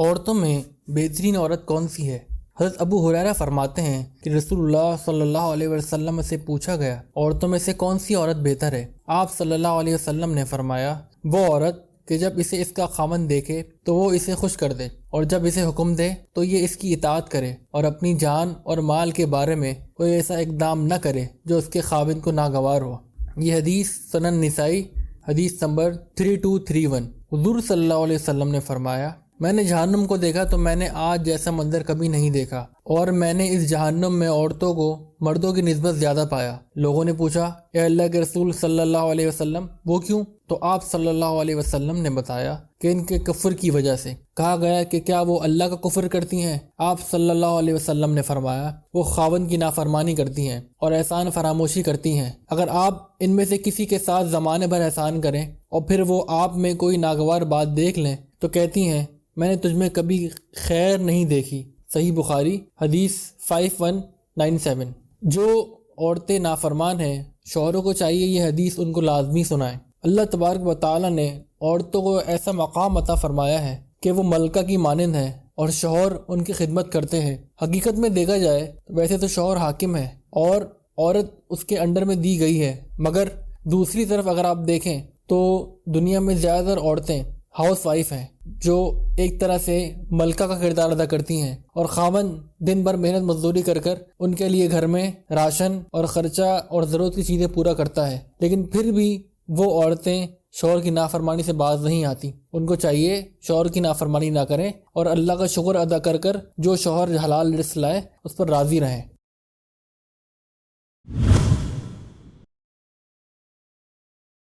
عورتوں میں بہترین عورت کون سی ہے؟ حضرت ابو ہریرہ فرماتے ہیں کہ رسول اللہ صلی اللہ علیہ وسلم سے پوچھا گیا عورتوں میں سے کون سی عورت بہتر ہے؟ آپ صلی اللہ علیہ وسلم نے فرمایا وہ عورت کہ جب اسے اس کا خاوند دیکھے تو وہ اسے خوش کر دے، اور جب اسے حکم دے تو یہ اس کی اطاعت کرے، اور اپنی جان اور مال کے بارے میں کوئی ایسا اقدام نہ کرے جو اس کے خاوند کو ناگوار ہو۔ یہ حدیث سنن نسائی حدیث نمبر 3231۔ حضور صلی اللہ علیہ وسلم نے فرمایا میں نے جہنم کو دیکھا تو میں نے آج جیسا منظر کبھی نہیں دیکھا، اور میں نے اس جہنم میں عورتوں کو مردوں کی نسبت زیادہ پایا۔ لوگوں نے پوچھا اے اللہ کے رسول صلی اللہ علیہ وسلم وہ کیوں؟ تو آپ صلی اللہ علیہ وسلم نے بتایا کہ ان کے کفر کی وجہ سے۔ کہا گیا کہ کیا وہ اللہ کا کفر کرتی ہیں؟ آپ صلی اللہ علیہ وسلم نے فرمایا وہ خاوند کی نافرمانی کرتی ہیں اور احسان فراموشی کرتی ہیں۔ اگر آپ ان میں سے کسی کے ساتھ زمانے بھر احسان کریں اور پھر وہ آپ میں کوئی ناگوار بات دیکھ لیں تو کہتی ہیں میں نے تجھ میں کبھی خیر نہیں دیکھی۔ صحیح بخاری حدیث 5197۔ جو عورتیں نافرمان ہیں شوہروں کو چاہیے یہ حدیث ان کو لازمی سنائیں۔ اللہ تبارک و تعالیٰ نے عورتوں کو ایسا مقام عطا فرمایا ہے کہ وہ ملکہ کی مانند ہیں اور شوہر ان کی خدمت کرتے ہیں۔ حقیقت میں دیکھا جائے تو ویسے تو شوہر حاکم ہے اور عورت اس کے انڈر میں دی گئی ہے، مگر دوسری طرف اگر آپ دیکھیں تو دنیا میں زیادہ تر عورتیں ہاؤس وائف ہیں جو ایک طرح سے ملکہ کا کردار ادا کرتی ہیں، اور خاوند دن بھر محنت مزدوری کر کر ان کے لیے گھر میں راشن اور خرچہ اور ضرورت کی چیزیں پورا کرتا ہے، لیکن پھر بھی وہ عورتیں شوہر کی نافرمانی سے باز نہیں آتی۔ ان کو چاہیے شوہر کی نافرمانی نہ کریں اور اللہ کا شکر ادا کر کر جو شوہر حلال رزق لائے اس پر راضی رہیں۔